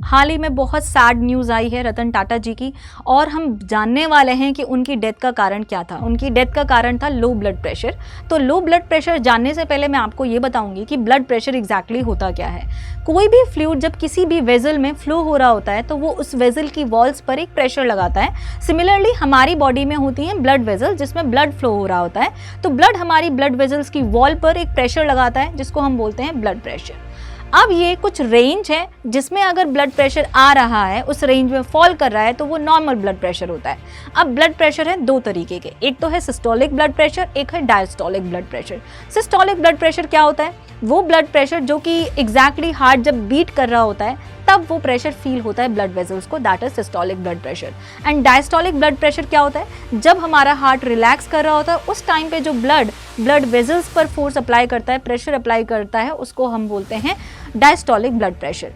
हाल ही में बहुत sad news आई है रतन टाटा जी की, और हम जानने वाले हैं कि उनकी डेथ का कारण क्या था। उनकी डेथ का कारण था लो ब्लड प्रेशर। तो लो ब्लड प्रेशर जानने से पहले मैं आपको ये बताऊंगी कि ब्लड प्रेशर एग्जैक्टली होता क्या है। कोई भी फ्लूइड जब किसी भी वेजल में फ्लो हो रहा होता है तो वो उस वेजल की वॉल्स पर एक प्रेशर लगाता है। सिमिलरली हमारी बॉडी में होती हैं ब्लड वेजल जिसमें ब्लड फ्लो हो रहा होता है, तो ब्लड हमारी ब्लड वेजल्स की वॉल पर एक प्रेशर लगाता है जिसको हम बोलते हैं ब्लड प्रेशर। अब ये कुछ रेंज है जिसमें अगर ब्लड प्रेशर आ रहा है, उस रेंज में फॉल कर रहा है, तो वो नॉर्मल ब्लड प्रेशर होता है। अब ब्लड प्रेशर है दो तरीके के, एक तो है सिस्टोलिक ब्लड प्रेशर, एक है diastolic blood pressure. Systolic blood pressure क्या होता है? वो ब्लड प्रेशर जो कि एग्जैक्टली हार्ट जब बीट कर रहा होता है तब वो प्रेशर फील होता है ब्लड वेजल्स को, that is systolic blood pressure. And diastolic blood pressure क्या होता है? जब हमारा हार्ट रिलैक्स कर रहा होता है उस टाइम पे जो ब्लड वेजल्स पर फोर्स अप्लाई करता है, प्रेशर अप्लाई करता है, उसको हम बोलते हैं diastolic blood pressure.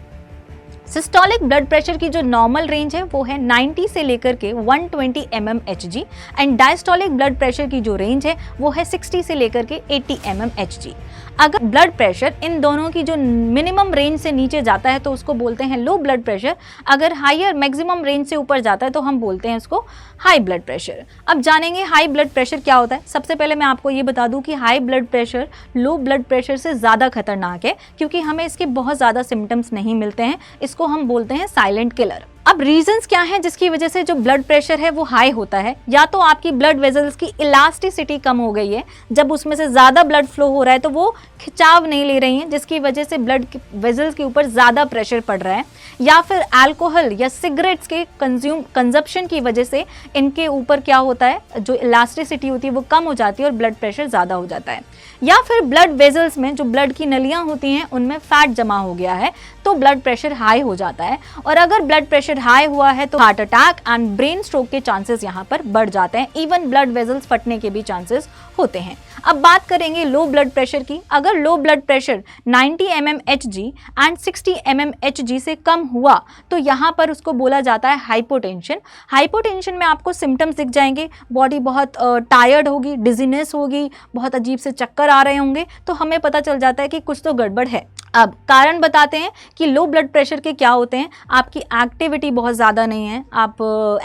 Systolic blood pressure की जो नॉर्मल रेंज है वो है 90 से लेकर के 120 mmHg and diastolic blood pressure की जो रेंज है वो है 60 से लेकर के 80 mmHg। अगर ब्लड प्रेशर इन दोनों की जो मिनिमम रेंज से नीचे जाता है तो उसको बोलते हैं लो ब्लड प्रेशर। अगर हायर मैक्सिमम रेंज से ऊपर जाता है तो हम बोलते हैं उसको हाई ब्लड प्रेशर। अब जानेंगे हाई ब्लड प्रेशर क्या होता है। सबसे पहले मैं आपको ये बता दूं कि high blood pressure low blood pressure से ज़्यादा खतरनाक है क्योंकि हमें इसके बहुत ज़्यादा सिम्टम्स नहीं मिलते हैं। इसको हम बोलते हैं साइलेंट किलर। अब रीजंस क्या हैं जिसकी वजह से जो ब्लड प्रेशर है वो हाई होता है? या तो आपकी ब्लड वेजल्स की इलास्टिसिटी कम हो गई है, जब उसमें से ज़्यादा ब्लड फ्लो हो रहा है तो वो खिंचाव नहीं ले रही हैं जिसकी वजह से ब्लड वेजल्स के ऊपर ज़्यादा प्रेशर पड़ रहा है, या फिर अल्कोहल या सिगरेट्स के कंजप्शन की वजह से इनके ऊपर क्या होता है, जो इलास्टिसिटी होती है वो कम हो जाती है और ब्लड प्रेशर ज़्यादा हो जाता है, या फिर ब्लड वेजल्स में जो ब्लड की नलियाँ होती हैं उनमें फैट जमा हो गया है तो ब्लड प्रेशर हाई हो जाता है। और अगर ब्लड प्रेशर हाई हुआ है तो heart attack and brain stroke के चांसेस यहाँ पर बढ़ जाते हैं, इवन ब्लड वेजल्स फटने के भी चांसेस होते हैं। अब बात करेंगे लो ब्लड प्रेशर की। अगर low blood pressure 90 mmHg and 60 mmHg से कम हुआ तो यहाँ पर उसको बोला जाता है हाइपोटेंशन। हाइपोटेंशन में आपको सिम्टम्स दिख जाएंगे, बॉडी बहुत टायर्ड होगी, डिजीनेस होगी, बहुत अजीब से चक्कर आ रहे होंगे, तो हमें पता चल जाता है कि कुछ तो गड़बड़ है। अब कारण बताते हैं कि लो ब्लड प्रेशर के क्या होते हैं। आपकी एक्टिविटी बहुत ज़्यादा नहीं है, आप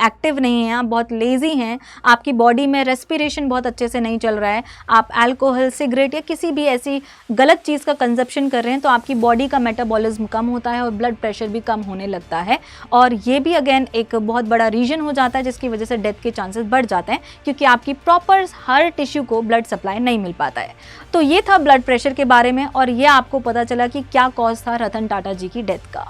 एक्टिव नहीं हैं, आप बहुत लेज़ी हैं, आपकी बॉडी में रेस्पिरेशन बहुत अच्छे से नहीं चल रहा है, आप अल्कोहल, सिगरेट या किसी भी ऐसी गलत चीज़ का कंजप्शन कर रहे हैं तो आपकी बॉडी का मेटाबॉलिज्म कम होता है और ब्लड प्रेशर भी कम होने लगता है। और ये भी अगेन एक बहुत बड़ा रीजन हो जाता है जिसकी वजह से डेथ के चांसेस बढ़ जाते हैं क्योंकि आपकी प्रॉपर हर टिश्यू को ब्लड सप्लाई नहीं मिल पाता है। तो ये था ब्लड प्रेशर के बारे में और ये आपको पता चला कि क्या कॉज था रतन टाटा जी की डेथ का।